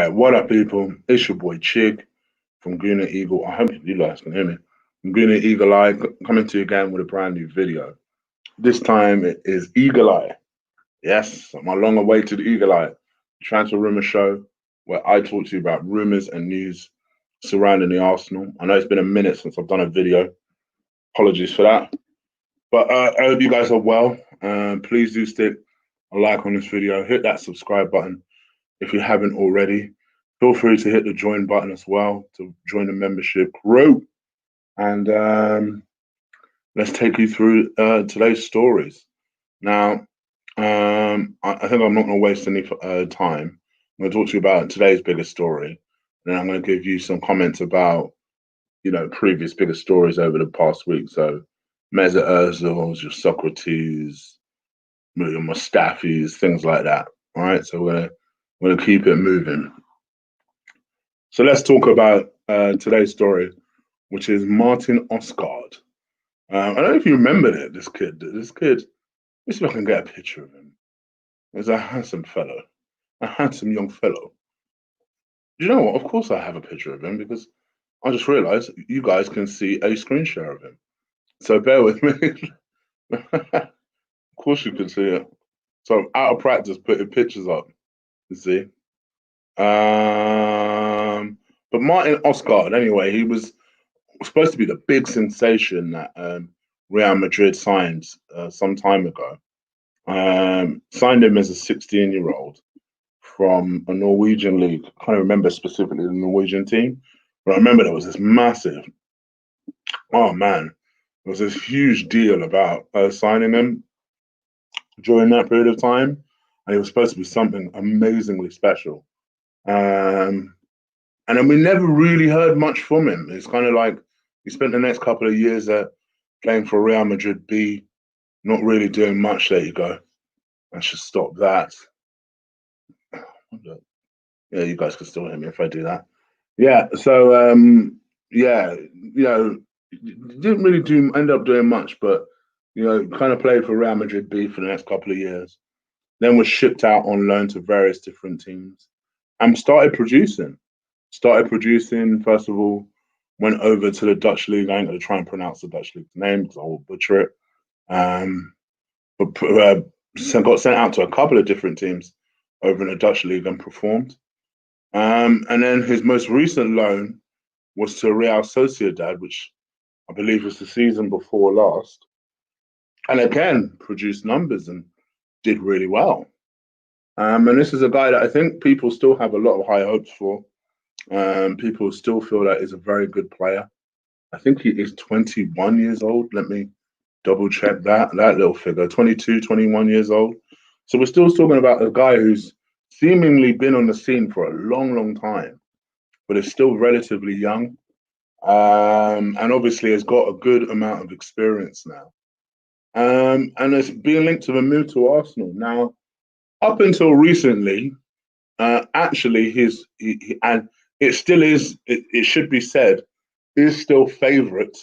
Right, what up, people? It's your boy Chig from Green and Eagle. I hope you guys can hear me. From Green and Eagle Eye, coming to you again with a brand new video. This time it is Eagle Eye. Yes, my long-awaited Eagle Eye transfer rumor show where I talk to you about rumors and news surrounding the Arsenal. I know it's been a minute since I've done a video. Apologies for that. But I hope you guys are well. Please do stick a like on this video. Hit that subscribe button if you haven't already. Feel free to hit the join button as well to join the membership crew. And let's take you through today's stories. Now, I think I'm not going to waste any time. I'm going to talk to you about today's biggest story. And then I'm going to give you some comments about, previous biggest stories over the past week. So, Mesut Ozil, your Sokratis, your Mustafis, things like that. All right. So we're gonna keep it moving. So let's talk about today's story, which is Martin Osgaard. I don't know if you remember it. This kid. Let's see if I can get a picture of him. He's a handsome fellow, a handsome young fellow. You know what? Of course, I have a picture of him because I just realised you guys can see a screen share of him. So bear with me. Of course, you can see it. So I'm out of practice putting pictures up. You see. But Martin Osgaard, anyway, he was supposed to be the big sensation that Real Madrid signed some time ago. Signed him as a 16-year-old from a Norwegian league. I can't remember specifically the Norwegian team, but I remember there was this massive, oh man, there was this huge deal about signing him during that period of time. And it was supposed to be something amazingly special. And then we never really heard much from him. It's kind of like he spent the next couple of years playing for Real Madrid B, not really doing much. There you go. I should stop that. Yeah, you guys can still hear me if I do that. Yeah, so yeah, didn't really end up doing much, but kind of played for Real Madrid B for the next couple of years. Then was shipped out on loan to various different teams and started producing. First of all, went over to the Dutch league. I ain't going to try and pronounce the Dutch league's name because I will butcher it. But got sent out to a couple of different teams over in the Dutch league and performed. And then his most recent loan was to Real Sociedad, which I believe was the season before last. And again, produced numbers and did really well. And this is a guy that I think people still have a lot of high hopes for. People still feel that he's a very good player. I think he is 21 years old. Let me double check that little figure, 22, 21 years old. So we're still talking about a guy who's seemingly been on the scene for a long, long time, but is still relatively young. And obviously has got a good amount of experience now. And it's being linked to the move to Arsenal. Now, up until recently, actually, and it still is, it should be said, is still favourite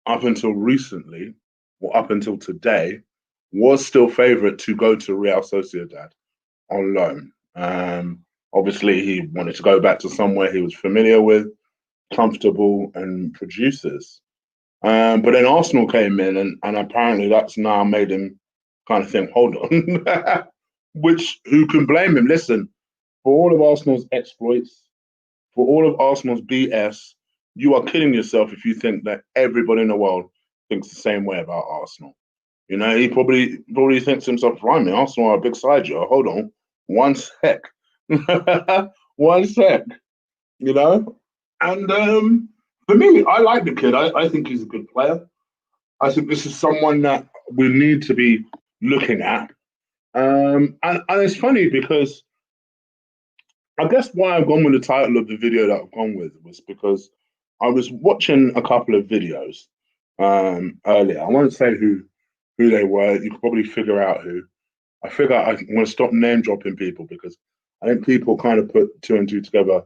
up until recently, or up until today, was still favourite to go to Real Sociedad on loan. Obviously, he wanted to go back to somewhere he was familiar with, comfortable, and produces. But then Arsenal came in, and apparently that's now made him kind of think, hold on, which who can blame him? Listen, for all of Arsenal's exploits, for all of Arsenal's BS, you are kidding yourself if you think that everybody in the world thinks the same way about Arsenal. He probably thinks to himself, right, man, Arsenal are a big side, yo. Hold on, one sec. One sec. And for me, I like the kid. I think he's a good player. I think this is someone that we need to be looking at. And it's funny because I guess why I've gone with the title of the video that I've gone with was because I was watching a couple of videos earlier. I won't say who they were. You could probably figure out who. I figure I'm going to stop name dropping people because I think people kind of put two and two together,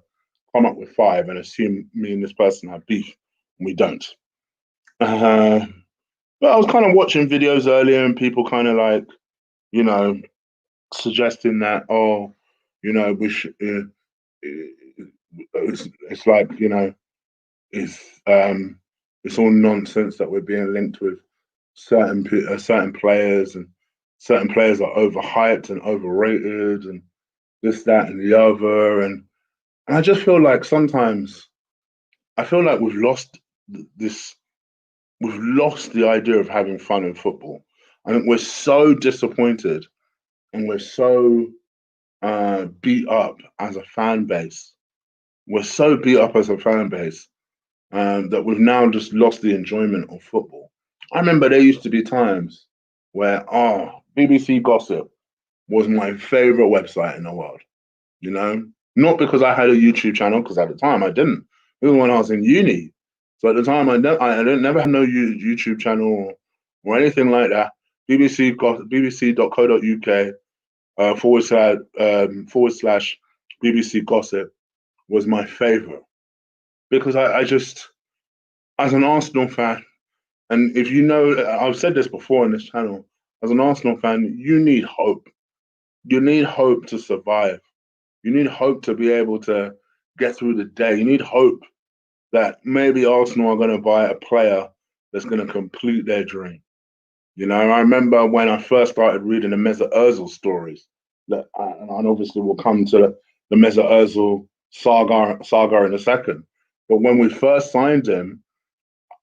come up with five, and assume me and this person have beef, and we don't. But I was kind of watching videos earlier, and people kind of like, suggesting that, we should it's like, it's it's all nonsense that we're being linked with certain players, and certain players are overhyped and overrated and this, that, and the other. And I just feel like sometimes I feel like this we've lost the idea of having fun in football. I think we're so disappointed and we're so beat up as a fan base. We're so beat up as a fan base that we've now just lost the enjoyment of football. I remember there used to be times where, BBC Gossip was my favorite website in the world. You know, not because I had a YouTube channel, because at the time I didn't. It was when I was in uni. So at the time I didn't never had no YouTube channel or anything like that. BBC.co.uk forward slash BBC Gossip was my favorite, because I just, as an Arsenal fan, and if you know, I've said this before in this channel, as an Arsenal fan, you need hope. You need hope to survive. You need hope to be able to get through the day. You need hope that maybe Arsenal are going to buy a player that's going to complete their dream. I remember when I first started reading the Mesut Ozil stories, and obviously we'll come to the Mesut Ozil saga in a second. But when we first signed him,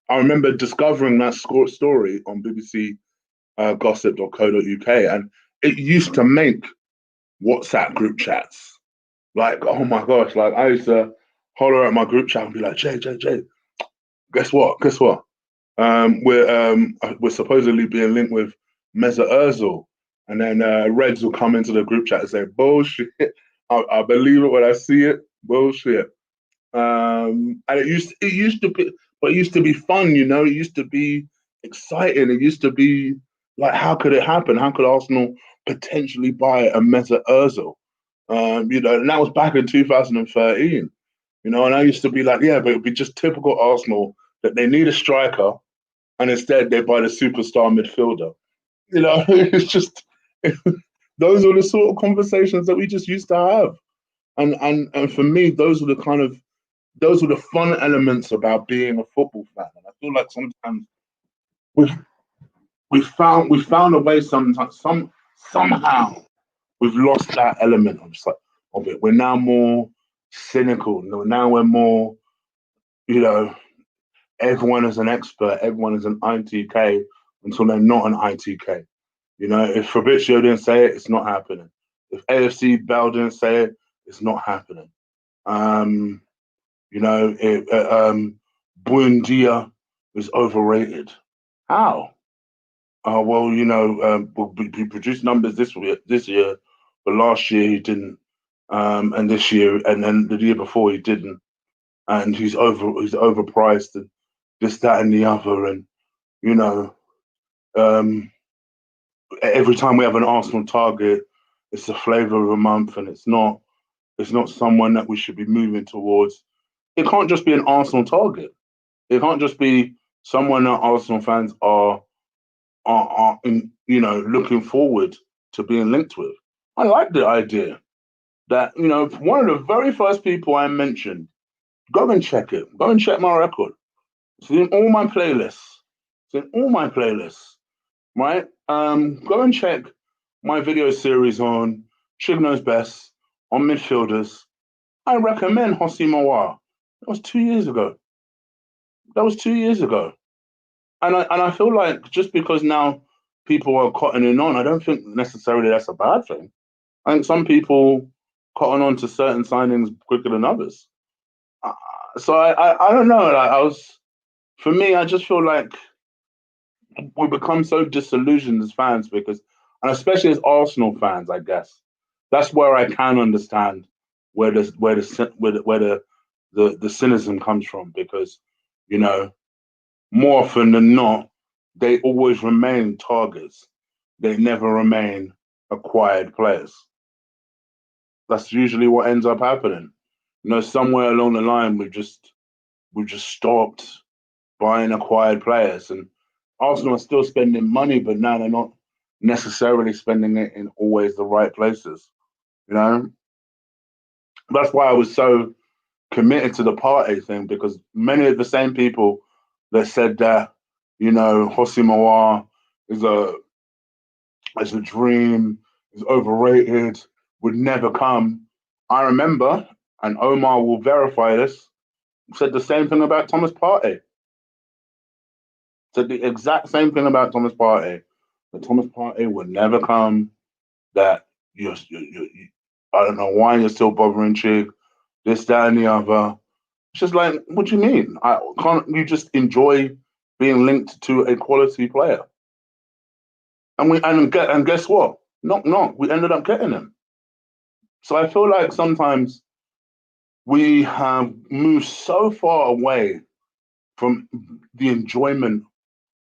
I remember discovering that story on BBC gossip.co.uk, and it used to make WhatsApp group chats. Like, oh my gosh, like I used to holler at my group chat and be like, Jay, guess what? Guess what? We're supposedly being linked with Mesut Ozil, and then Reds will come into the group chat and say, "Bullshit! I believe it when I see it. Bullshit." And it used to be fun, It used to be exciting. It used to be like, how could it happen? How could Arsenal potentially buy a Mesut Ozil? And that was back in 2013. And I used to be like, yeah, but it'd be just typical Arsenal that they need a striker, and instead they buy the superstar midfielder. It's just those are the sort of conversations that we just used to have. And for me, those were the fun elements about being a football fan. And I feel like sometimes we've we found a way, somehow we've lost that element of it. We're now more cynical. Now we're more, you know, everyone is an expert, everyone is an ITK until they're not an ITK. If Fabrizio didn't say it, it's not happening. If AFC Bell didn't say it, it's not happening. Um, Buendia is overrated. How? Well, he produced numbers this year, but last year he didn't, and this year, and then the year before he didn't, and he's overpriced, and this, that, and the other, and you know, um, every time we have an Arsenal target, it's the flavour of a month, and it's not someone that we should be moving towards. It can't just be an Arsenal target. It can't just be someone that Arsenal fans are looking forward to being linked with. I like the idea that one of the very first people I mentioned. Go and check it. Go and check my record. It's in all my playlists. It's in all my playlists. Right? Go and check my video series on Chigno's Best on midfielders. I recommend Hossi Mawar. That was 2 years ago. That was 2 years ago. And I feel like just because now people are cottoning on, I don't think necessarily that's a bad thing. I think some people cotton on to certain signings quicker than others. So I don't know. For me, I just feel like we become so disillusioned as fans and especially as Arsenal fans, I guess that's where I can understand where the cynicism comes from, because you know more often than not, they always remain targets. They never remain acquired players. That's usually what ends up happening. Somewhere along the line, we just stopped buying acquired players, and Arsenal are still spending money, but now they're not necessarily spending it in always the right places. You know, That's why I was so committed to the party thing, because many of the same people that said that, Hosimawar is a dream, is overrated, would never come. I remember, and Omar will verify this, said the same thing about Thomas Partey. Said the exact same thing about Thomas Partey. That Thomas Partey would never come. That you I don't know why you're still bothering Chig. This, that, and the other. It's just like, what do you mean? Can't you just enjoy being linked to a quality player? And guess what? Knock knock. We ended up getting him. So I feel like sometimes we have moved so far away from the enjoyment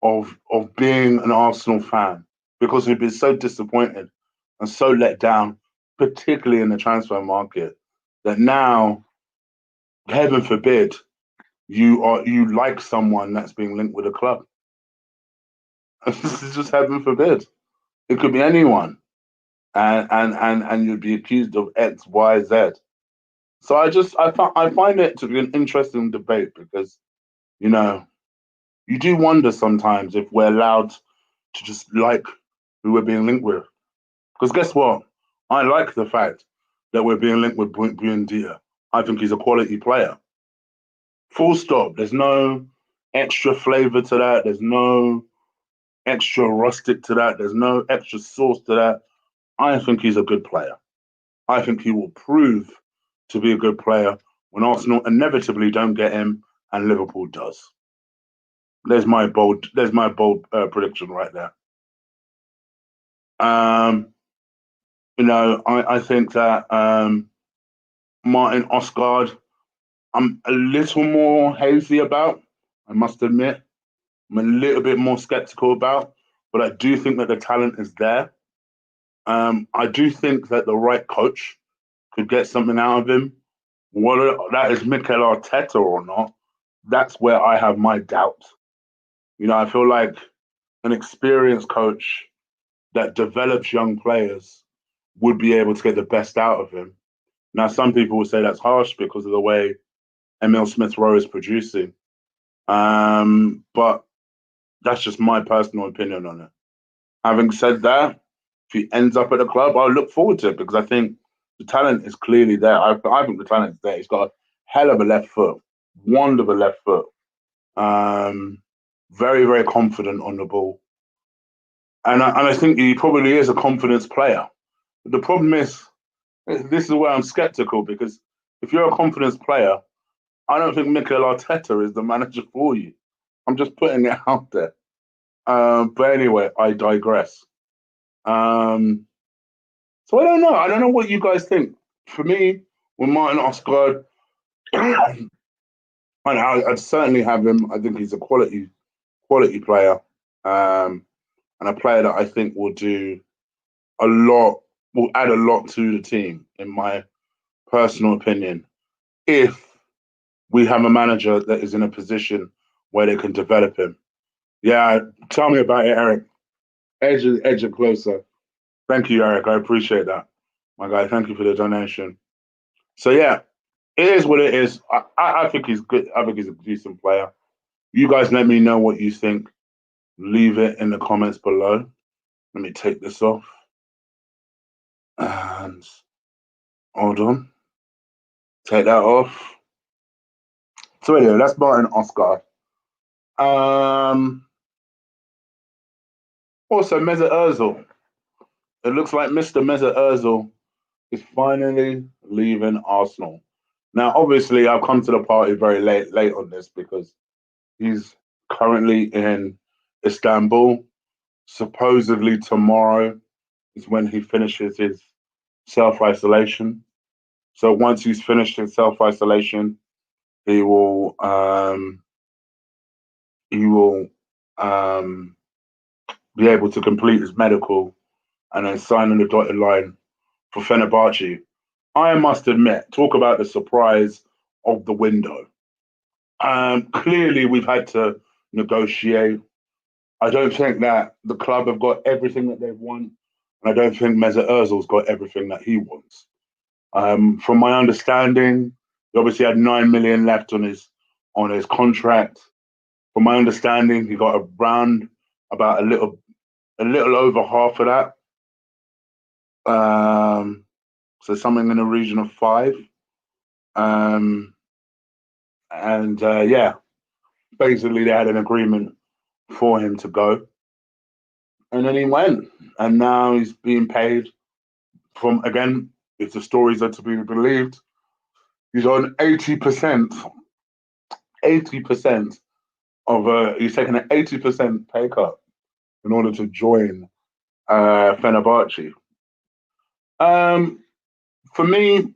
of being an Arsenal fan, because we've been so disappointed and so let down, particularly in the transfer market, that now, heaven forbid, you like someone that's being linked with a club. This is just heaven forbid. It could be anyone, and you'd be accused of X, Y, Z. So I find it to be an interesting debate, because you know you do wonder sometimes if we're allowed to just like who we're being linked with. Because guess what? I like the fact that we're being linked with Buendia. I think he's a quality player. Full stop. There's no extra flavor to that. There's no extra rustic to that. There's no extra sauce to that. I think he's a good player. I think he will prove to be a good player when Arsenal inevitably don't get him and Liverpool does. There's my bold prediction right there. Um, I think that Martin Osgaard, I'm a little more hazy about. I must admit, I'm a little bit more skeptical about, but I do think that the talent is there. I do think that the right coach could get something out of him. Whether that is Mikel Arteta or not, that's where I have my doubts. I feel like an experienced coach that develops young players would be able to get the best out of him. Now, some people would say that's harsh because of the way Emil Smith Rowe is producing. But that's just my personal opinion on it. Having said that, if he ends up at the club, I'll look forward to it, because I think the talent is clearly there. I think the talent is there. He's got a hell of a left foot, wonderful left foot. Very, very confident on the ball. And I think he probably is a confidence player. But the problem is, this is where I'm skeptical, because if you're a confidence player, I don't think Mikel Arteta is the manager for you. I'm just putting it out there. But anyway, I digress. Um, so I don't know. I don't know what you guys think. For me, with Martin Osgaard, I'd certainly have him. I think he's a quality player, and a player that I think will add a lot to the team, in my personal opinion, if we have a manager that is in a position where they can develop him. Yeah, tell me about it, Eric. Edge it closer. Thank you, Eric. I appreciate that, my guy. Thank you for the donation. So yeah, it is what it is. I think he's good. I think he's a decent player. You guys let me know what you think. Leave it in the comments below. Let me take this off. And hold on. Take that off. So anyway, that's Martin Oscar. Also, Mesut Ozil. It looks like Mr. Mesut Ozil is finally leaving Arsenal. Now, obviously, I've come to the party very late on this, because he's currently in Istanbul. Supposedly tomorrow is when he finishes his self-isolation. So once he's finished his self-isolation, he will he will um, be able to complete his medical and then sign on the dotted line for Fenerbahce. I must admit, talk about the surprise of the window. Clearly, we've had to negotiate. I don't think that the club have got everything that they want, and I don't think Mesut Ozil's got everything that he wants. From my understanding, he obviously had 9 million left on his contract. From my understanding, he got around about a little over half of that. So something in the region of 5. Um, and yeah, basically they had an agreement for him to go, and then he went, and now he's being paid from, again, if the stories are to be believed, he's on 80%. 80% of he's taken an 80% pay cut in order to join Fenerbahce. For me,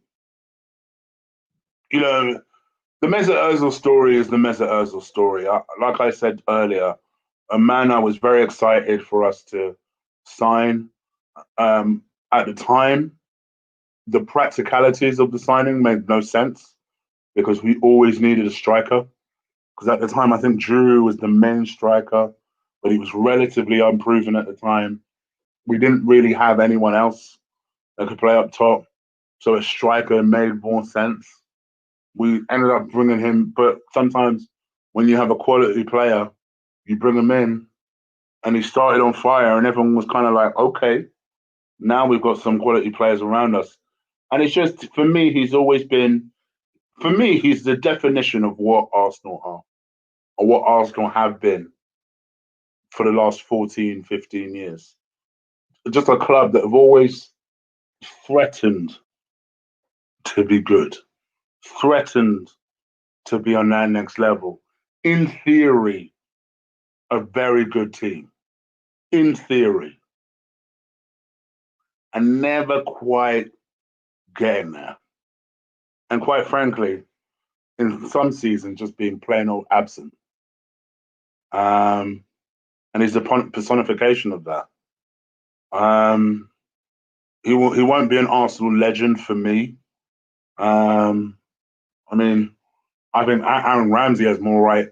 you know, the Mesut Ozil story is the Mesut Ozil story. Like I said earlier, a man I was very excited for us to sign. At the time, the practicalities of the signing made no sense because we always needed a striker. Because at the time, I think Drew was the main striker, but he was relatively unproven at the time. We didn't really have anyone else that could play up top, so a striker made more sense. We ended up bringing him, but sometimes when you have a quality player, you bring him in, and he started on fire, and everyone was kind of like, okay, now we've got some quality players around us. And it's just, for me, he's always been, for me, he's the definition of what Arsenal are, or what Arsenal have been for the last 14, 15 years. Just a club that have always threatened to be good, threatened to be on that next level. In theory, a very good team. In theory. And never quite getting there. And quite frankly, in some seasons, just being plain old absent. And he's the personification of that. He won't be an Arsenal legend for me. I mean, I think Aaron Ramsey has more right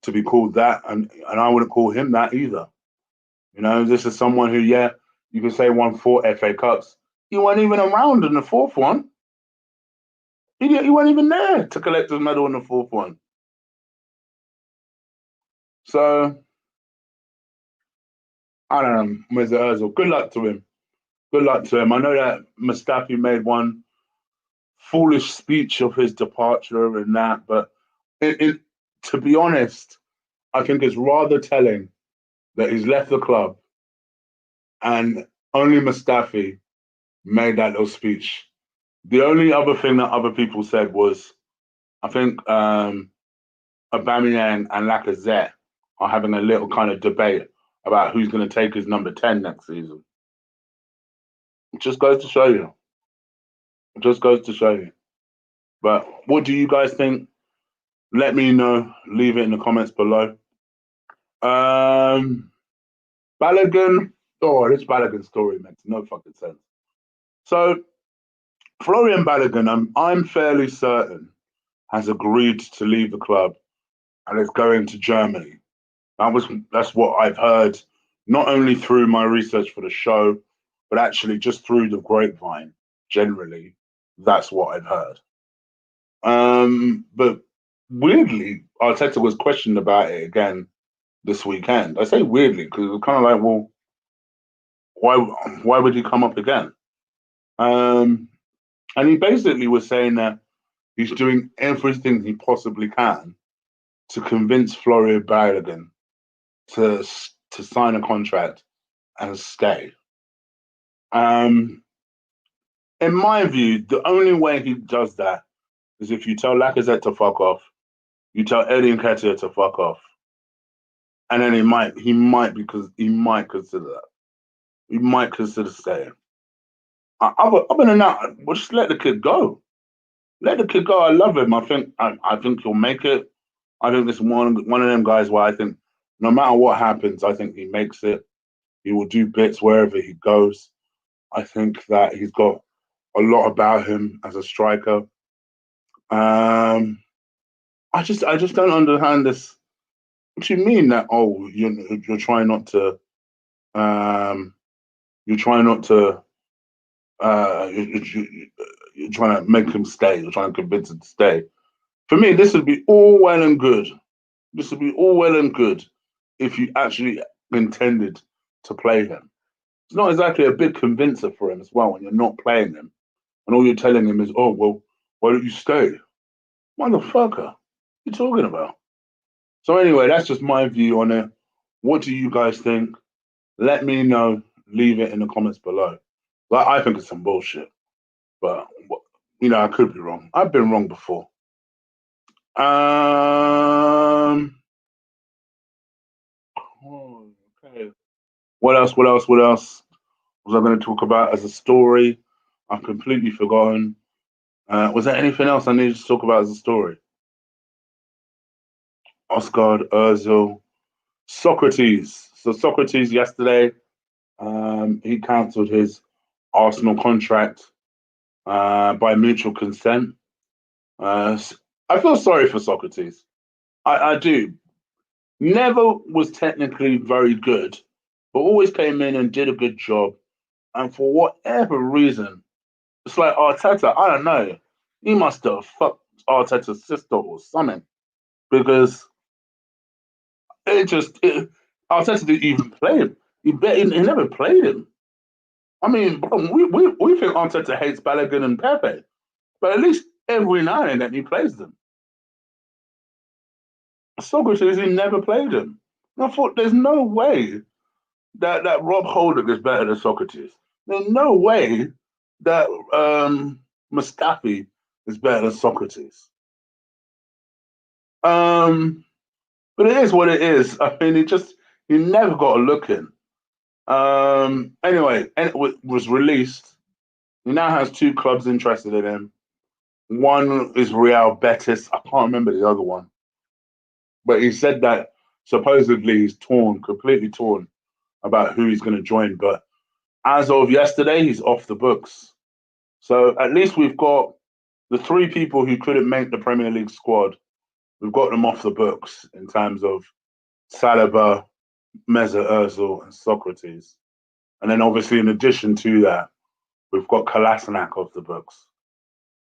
to be called that, and I wouldn't call him that either. You know, this is someone who, yeah, you could say won 4 FA Cups. He wasn't even around in the fourth one. He wasn't even there to collect his medal in the fourth one. So, I don't know, Mr. Ozil. Good luck to him. Good luck to him. I know that Mustafi made one foolish speech of his departure and that, but to be honest, I think it's rather telling that he's left the club and only Mustafi made that little speech. The only other thing that other people said was, I think Aubameyang and Lacazette are having a little kind of debate about who's going to take his number 10 next season. It just goes to show you. It just goes to show you. But what do you guys think? Let me know. Leave it in the comments below. Balogun. Oh, this Balogun story makes no fucking sense. So, Florian Balogun, I'm fairly certain, has agreed to leave the club and is going to Germany. That's what I've heard, not only through my research for the show, but actually just through the grapevine. Generally, that's what I've heard. But weirdly, Arteta was questioned about it again this weekend. I say weirdly because it was kind of like, well, why would he come up again? And he basically was saying that he's doing everything he possibly can to convince Florian Balogun to sign a contract and stay. In my view, the only way he does that is if you tell Lacazette to fuck off, you tell Eddie Nketiah to fuck off, and then he might consider that. He might consider staying. Other than that, we'll just let the kid go. Let the kid go. I love him. I think he'll make it. I think this is one of them guys where I think no matter what happens, I think he makes it. He will do bits wherever he goes. I think that he's got a lot about him as a striker. I just don't understand this. What do you mean that? Oh, you're trying not to. You're trying not to. you're trying to make him stay. You're trying to convince him to stay. For me, this would be all well and good. This would be all well and good if you actually intended to play him. It's not exactly a big convincer for him as well when you're not playing him and all you're telling him is, "Oh well, why don't you stay, motherfucker? What are you talking about?" So anyway, that's just my view on it. What do you guys think? Let me know. Leave it in the comments below. Like, I think it's some bullshit, but I could be wrong. I've been wrong before. Okay. What else? What else? What else was I going to talk about as a story? I've completely forgotten. Was there anything else I needed to talk about as a story? Oscar, Ozil, Sokratis. So Sokratis yesterday, he cancelled his Arsenal contract by mutual consent. I feel sorry for Sokratis. I do. Never was technically very good, but always came in and did a good job. And for whatever reason, it's like Arteta, I don't know. He must have fucked Arteta's sister or something because Arteta didn't even play him. He never played him. I mean, we think Arteta hates Balogun and Pepe, but at least every now and then he plays them. Sokratis, he never played him. And I thought, there's no way that Rob Holding is better than Sokratis. There's no way that Mustafi is better than Sokratis. But it is what it is. I mean, he never got a look in. Anyway, and it was released. He now has two clubs interested in him. One is Real Betis. I can't remember the other one. But he said that supposedly he's completely torn about who he's going to join. But as of yesterday, he's off the books. So at least we've got the three people who couldn't make the Premier League squad. We've got them off the books in terms of Saliba, Mesut Ozil, and Sokratis. And then obviously, in addition to that, we've got Kolasinac off the books.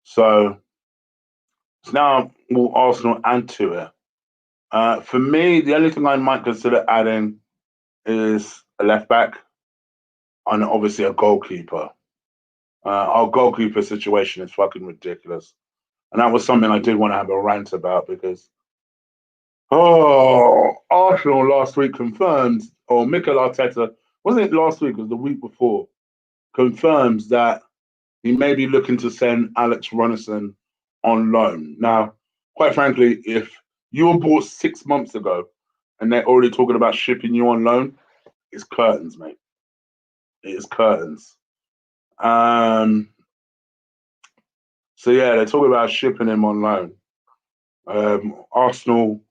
So now will Arsenal add to it? For me, the only thing I might consider adding is a left back and obviously a goalkeeper. Our goalkeeper situation is fucking ridiculous. And that was something I did want to have a rant about because, Arsenal last week confirmed, or Mikel Arteta, wasn't it last week, it was the week before, confirms that he may be looking to send Alex Runnison on loan. Now, quite frankly, if you were bought 6 months ago and they're already talking about shipping you on loan, it's curtains, mate. It is curtains. So yeah, they're talking about shipping him on loan. Arsenal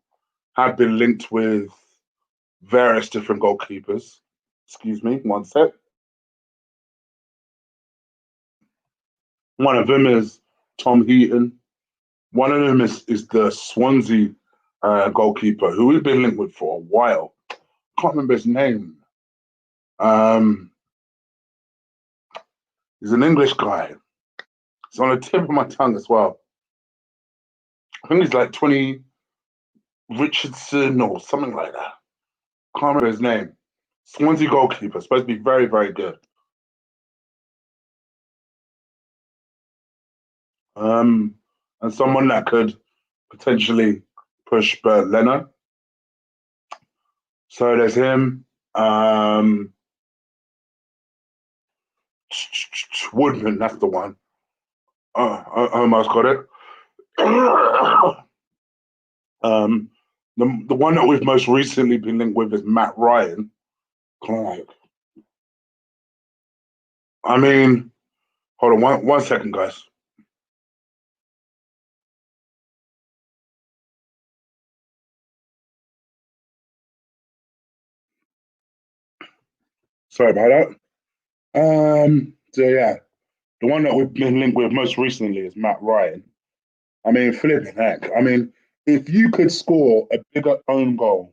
have been linked with various different goalkeepers. Excuse me, one sec. One of them is Tom Heaton. One of them is the Swansea goalkeeper, who we've been linked with for a while. Can't remember his name. He's an English guy. It's on the tip of my tongue as well. I think he's like 20 Richardson or something like that. Can't remember his name. Swansea goalkeeper, supposed to be very, very good. And someone that could potentially push Bert Leno. So there's him. Woodman, that's the one. I almost got it. The one that we've most recently been linked with is Matt Ryan. I mean, hold on one second, guys. Sorry about that. So yeah, the one that we've been linked with most recently is Matt Ryan. I mean, flipping heck. I mean, if you could score a bigger own goal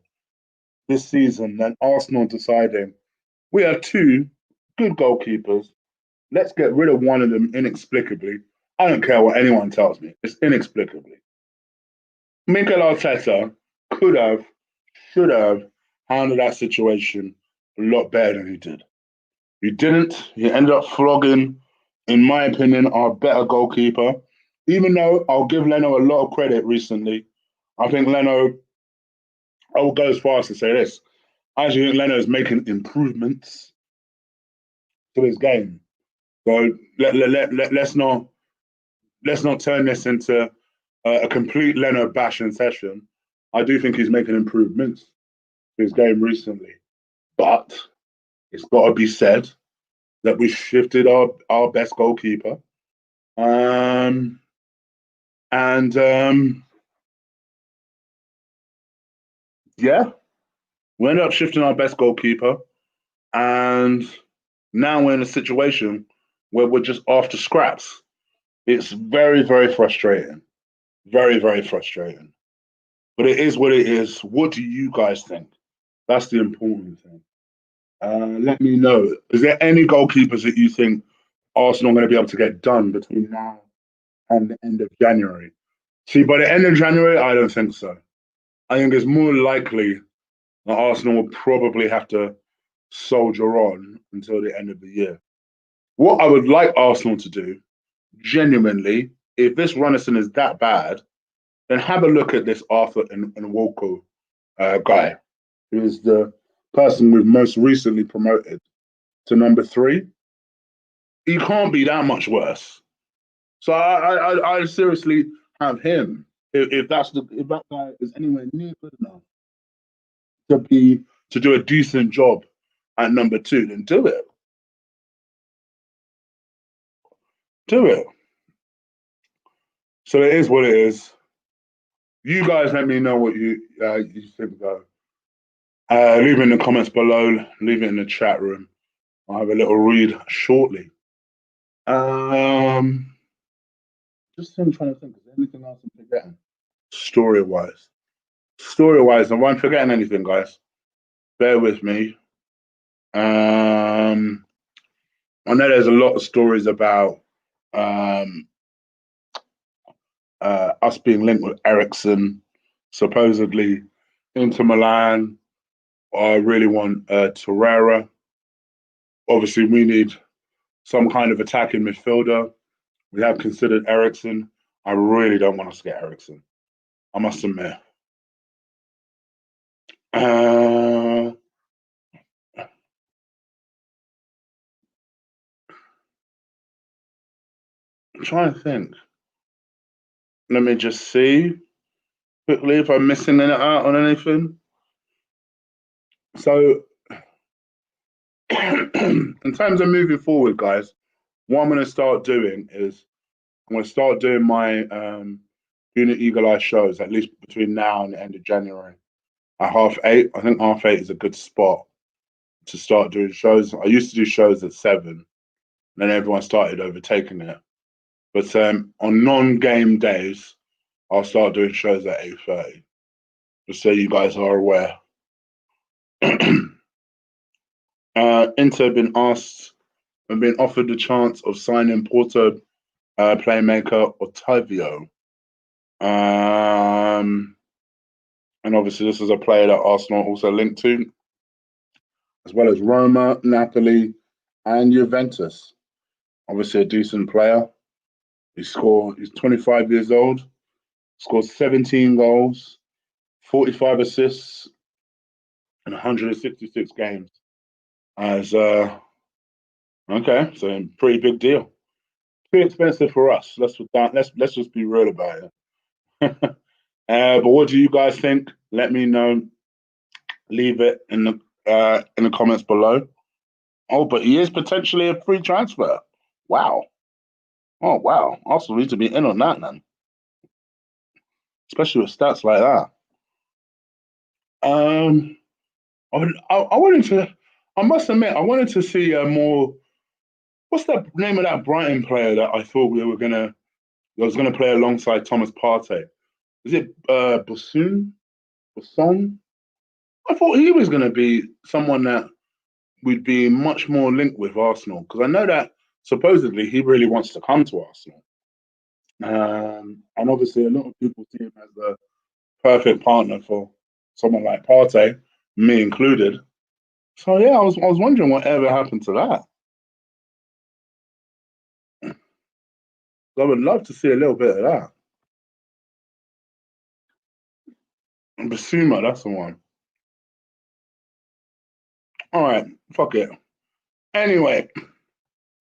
this season than Arsenal deciding we have two good goalkeepers, let's get rid of one of them inexplicably I don't care what anyone tells me. It's inexplicably. Mikel Arteta could have, should have handled that situation a lot better than he did. He didn't. He ended up flogging, in my opinion, our better goalkeeper. Even though I'll give Leno a lot of credit recently, I think Leno, I will go as far as to say this. I actually think Leno is making improvements to his game. So let's not turn this into a complete Leno bashing session. I do think he's making improvements to his game recently. But it's got to be said that we shifted our best goalkeeper. Um, and yeah, we ended up shifting our best goalkeeper. And now we're in a situation where we're just after scraps. It's very, very frustrating. Very, very frustrating. But it is what it is. What do you guys think? That's the important thing. Let me know. Is there any goalkeepers that you think Arsenal are going to be able to get done between now and the end of January? See, by the end of January, I don't think so. I think it's more likely that Arsenal will probably have to soldier on until the end of the year. What I would like Arsenal to do, genuinely, if this Runnison is that bad, then have a look at this Arthur and Walco guy, who is the person we've most recently promoted to number 3. He can't be that much worse. So I seriously have him. If that guy is anywhere near good enough to do a decent job at number 2, then do it. Do it. So it is what it is. You guys let me know what you think though. Leave it in the comments below. Leave it in the chat room. I'll have a little read shortly. Just trying to think. Is there anything else I'm forgetting? Story wise. Story wise, am I forgetting anything, guys? Bear with me. I know there's a lot of stories about us being linked with Ericsson, supposedly Inter Milan. I really want Torreira. Obviously, we need some kind of attacking midfielder. We have considered Ericsson. I really don't want us to get Ericsson. I must admit. I'm trying to think. Let me just see quickly if I'm missing out on anything. So, in terms of moving forward, guys, what I'm going to start doing is I'm going to start doing my Unit Eagle Eye shows at least between now and the end of January at 8:30. I think 8:30 is a good spot to start doing shows. I used to do shows at 7, then everyone started overtaking it. But on non-game days, I'll start doing shows at 8:30, just so you guys are aware. Inter have been asked and been offered the chance of signing Porto playmaker Otavio. And obviously, this is a player that Arsenal also linked to, as well as Roma, Napoli, and Juventus. Obviously, a decent player. He's 25 years old, scored 17 goals, 45 assists, in 166 games. As okay, so pretty big deal. Pretty expensive for us. Let's just be real about it. But what do you guys think? Let me know. Leave it in the comments below. Oh, but he is potentially a free transfer. Wow. Oh, wow. Arsenal need to be in on that then, especially with stats like that. I wanted to. I must admit, I wanted to see a more. What's the name of that Brighton player that I thought we were gonna? I was gonna play alongside Thomas Partey. Is it Bassoon? Basson? I thought he was gonna be someone that we'd be much more linked with Arsenal because I know that supposedly he really wants to come to Arsenal. And obviously, a lot of people see him as the perfect partner for someone like Partey, me included. So yeah, I was wondering whatever happened to that. I would love to see a little bit of that. And Basuma, that's the one. All right, fuck it. Anyway,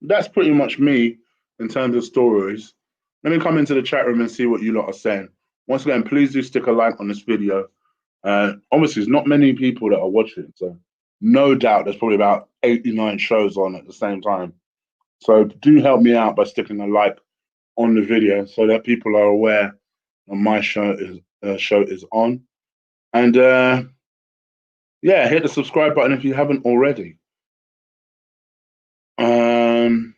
that's pretty much me in terms of stories. Let me come into the chat room and see what you lot are saying. Once again, please do stick a like on this video. Obviously, there's not many people that are watching, so no doubt there's probably about 89 shows on at the same time. So do help me out by sticking a like on the video so that people are aware that my show is on. And yeah, hit the subscribe button if you haven't already. Um,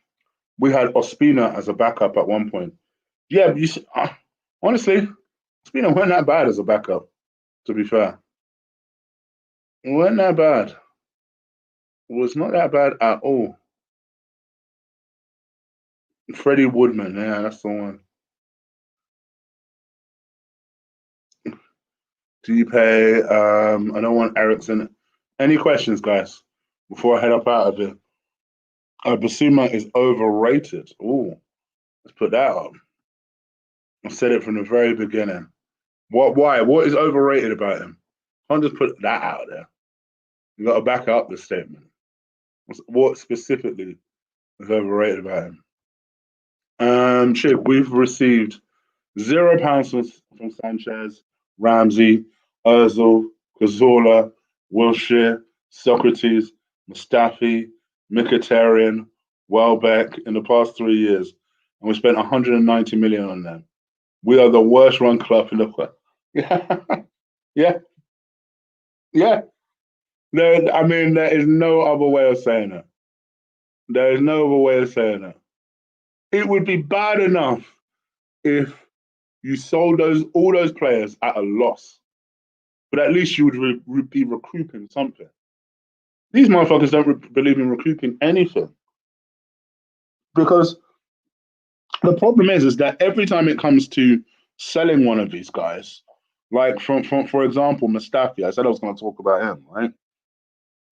we had Ospina as a backup at one point. Yeah, honestly, Ospina weren't that bad as a backup. To be fair, it weren't that bad. It was not that bad at all. Freddie Woodman, yeah, that's the one. Do you pay? I don't want Ericsson. Any questions, guys? Before I head up out of here, Basuma is overrated. Oh, let's put that up. I said it from the very beginning. What? Why? What is overrated about him? Can't just put that out there. You got to back up the statement. What specifically is overrated about him? Chip, we've received £0 from Sanchez, Ramsey, Ozil, Cazorla, Wilshere, Sokratis, Mustafi, Mkhitaryan, Welbeck in the past 3 years, and we spent 190 million on them. We are the worst run club in the world. Yeah, yeah, yeah. I mean, there is no other way of saying it. There is no other way of saying it. It would be bad enough if you sold all those players at a loss, but at least you would be recouping something. These motherfuckers don't believe in recouping anything because the problem is that every time it comes to selling one of these guys, like from for example, Mustafi, I said I was going to talk about him, right?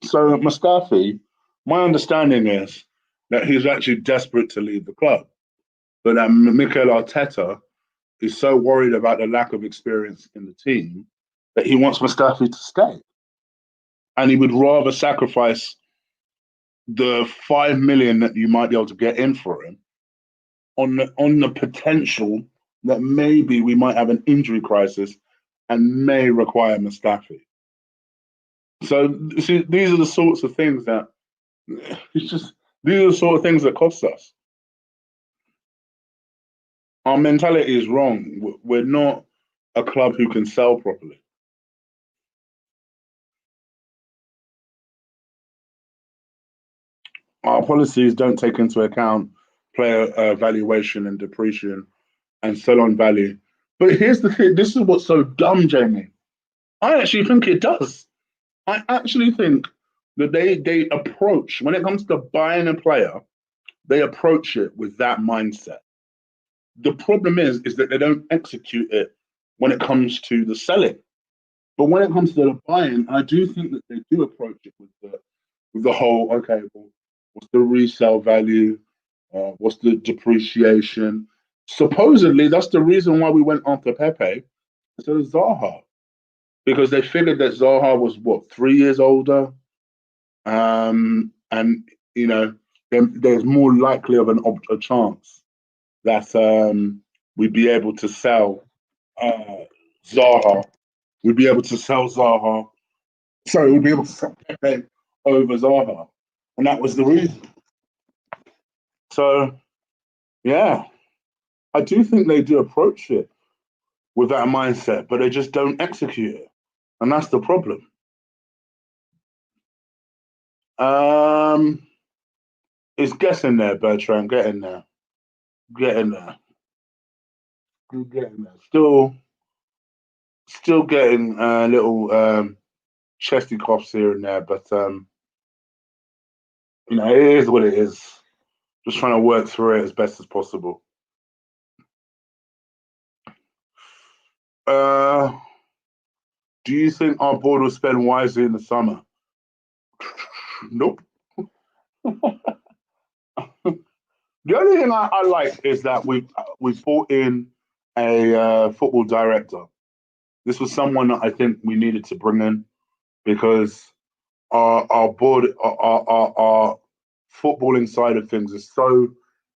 So Mustafi, my understanding is that he's actually desperate to leave the club, but that Mikel Arteta is so worried about the lack of experience in the team that he wants Mustafi to stay, and he would rather sacrifice the 5 million that you might be able to get in for him on the potential that maybe we might have an injury crisis and may require Mustafi. So see, these are the sorts of things that it's just these are the sort of things that cost us. Our mentality is wrong. We're not a club who can sell properly. Our policies don't take into account player valuation and depreciation and sell on value. But here's the thing: this is what's so dumb, Jamie. I actually think it does. I actually think that they approach when it comes to buying a player, they approach it with that mindset. The problem is that they don't execute it when it comes to the selling. But when it comes to the buying, I do think that they do approach it with the whole okay, well, what's the resale value? What's the depreciation? Supposedly, that's the reason why we went after Pepe instead of Zaha because they figured that Zaha was what 3 years older, and you know there's more likely of a chance that we'd be able to sell uh, Zaha. We'd be able to sell Zaha. Sorry, we'd be able to sell Pepe over Zaha, and that was the reason. So yeah, I do think they do approach it with that mindset, but they just don't execute it, and that's the problem. Um, it's getting there, Bertrand. Getting there. Getting there. Still getting there. Still getting little chesty coughs here and there, but it is what it is. Just trying to work through it as best as possible. Uh, do you think our board will spend wisely in the summer? Nope. The only thing I like is that we've brought in a football director. This was someone that I think we needed to bring in because our board, our footballing side of things is so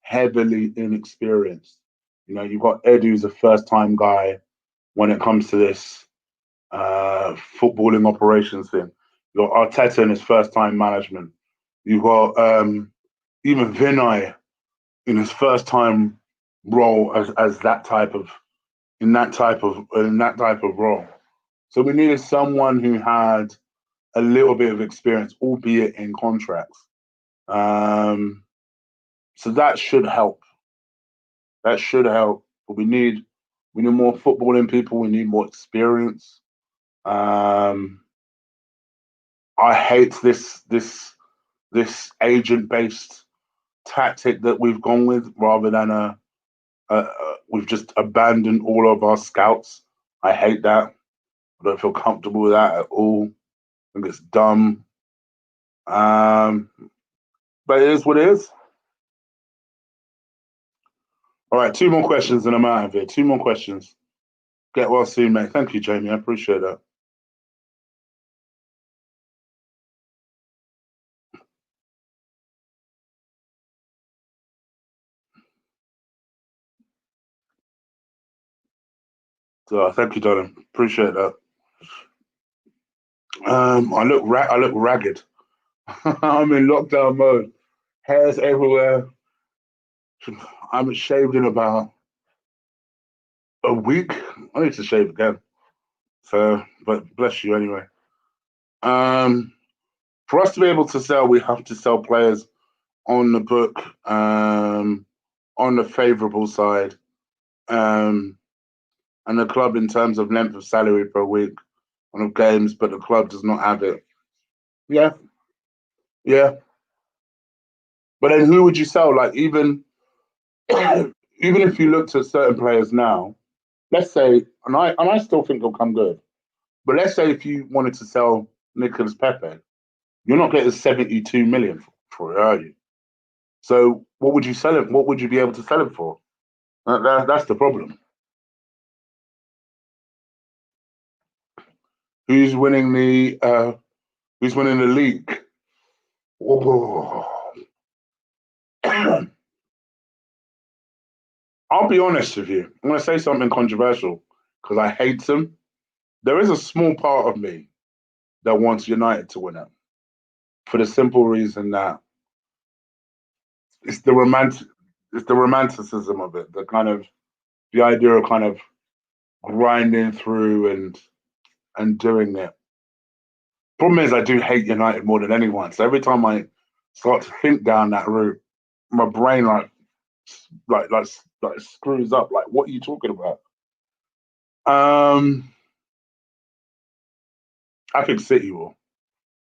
heavily inexperienced. You know, you've got Edu, who's a first time guy when it comes to this footballing operations thing. You've got Arteta in his first time management. You've got even Vinay in his first time role as that type of in that type of role. So we needed someone who had a little bit of experience, albeit in contracts. Um, so that should help. That should help. But we need more footballing people. We need more experience. Um, I hate this agent based tactic that we've gone with rather than we've just abandoned all of our scouts. I hate that. I don't feel comfortable with that at all. I think it's dumb. Um, but it is what it is. All right, two more questions and I'm out of here. Two more questions. Get well soon, mate. Thank you, Jamie. I appreciate that. So thank you, darling. Appreciate that. I look ragged. I'm in lockdown mode. Hairs everywhere. I haven't shaved in about a week. I need to shave again. So, but bless you anyway. Um, for us to be able to sell, we have to sell players on the book, on the favourable side, um, and the club in terms of length of salary per week on the games, but the club does not have it. Yeah, yeah. But then who would you sell? Like even if you looked at certain players now, let's say, and I still think he'll come good. But let's say if you wanted to sell Nicolas Pepe, you're not getting 72 million for it, are you? So what would you sell him? What would you be able to sell him for? That's the problem. Who's winning the Who's winning the league? Oh. I'll be honest with you. I'm going to say something controversial because I hate them. There is a small part of me that wants United to win it for the simple reason that it's the romantic, it's the romanticism of it, the idea of kind of grinding through and doing it. Problem is, I do hate United more than anyone. So every time I start to think down that route, my brain like like like screws up. Like, what are you talking about? Um, I think City will.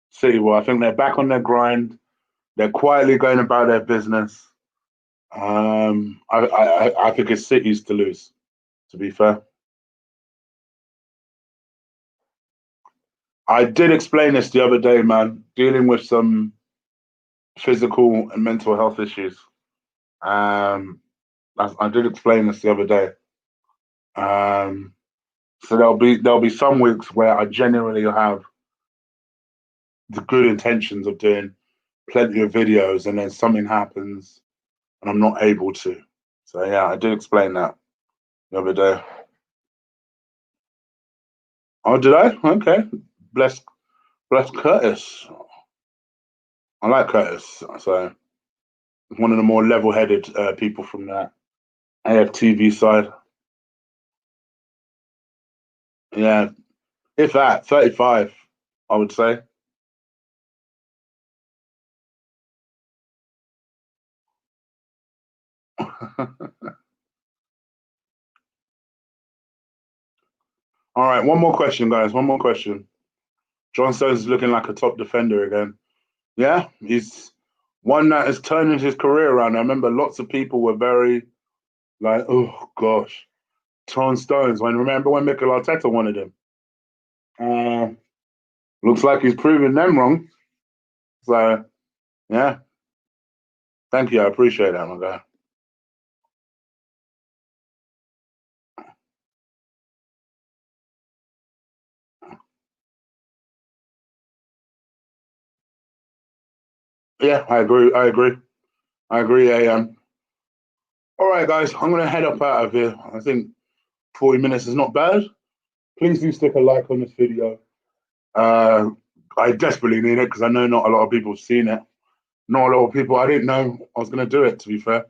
City will. I think they're back on their grind. They're quietly going about their business. I think it's City's to lose. To be fair, I did explain this the other day, man. Dealing with some physical and mental health issues. Um, I did explain this the other day. Um, so there'll be some weeks where I genuinely have the good intentions of doing plenty of videos, and then something happens and I'm not able to. So yeah, I did explain that the other day. Oh, did I? Okay. Bless, bless Curtis. I like Curtis. So one of the more level-headed people from that AFTV side. Yeah, if that 35, I would say. All right, one more question, guys. One more question. John Stones is looking like a top defender again. Yeah, he's one that is turning his career around. I remember lots of people were very like, oh gosh. Torn Stones. Remember when Mikel Arteta wanted him? Looks like he's proving them wrong. So, yeah. Thank you. I appreciate that, my guy. Yeah, I agree. I agree, AM. All right, guys, I'm going to head up out of here. I think 40 minutes is not bad. Please do stick a like on this video. I desperately need it because I know not a lot of people have seen it. Not a lot of people. I didn't know I was going to do it, to be fair.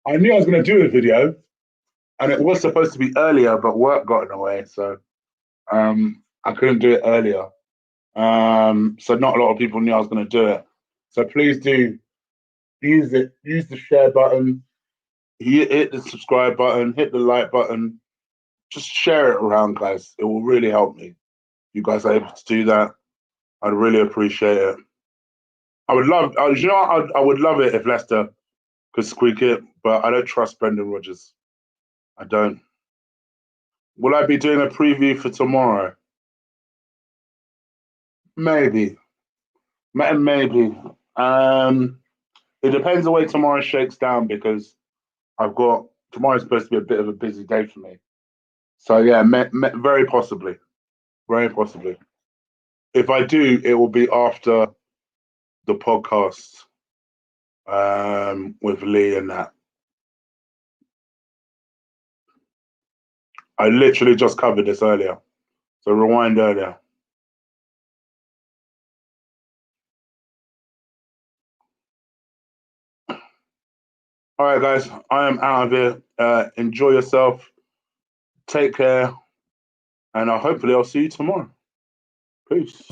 I knew I was going to do a video, and it was supposed to be earlier, but work got in the way. So I couldn't do it earlier. So not a lot of people knew I was going to do it. So please do use it. Use the share button. Hit the subscribe button. Hit the like button. Just share it around, guys. It will really help me. You guys are able to do that. I'd really appreciate it. I would love, you know, I would love it if Leicester could squeak it, but I don't trust Brendan Rodgers. I don't. Will I be doing a preview for tomorrow? Maybe. Maybe. It depends the way tomorrow shakes down because tomorrow's supposed to be a bit of a busy day for me. So yeah, very possibly. Very possibly. If I do, it will be after the podcast with Lee and that. I literally just covered this earlier. So rewind earlier. All right, guys, I am out of here. Enjoy yourself. Take care. And hopefully I'll see you tomorrow. Peace.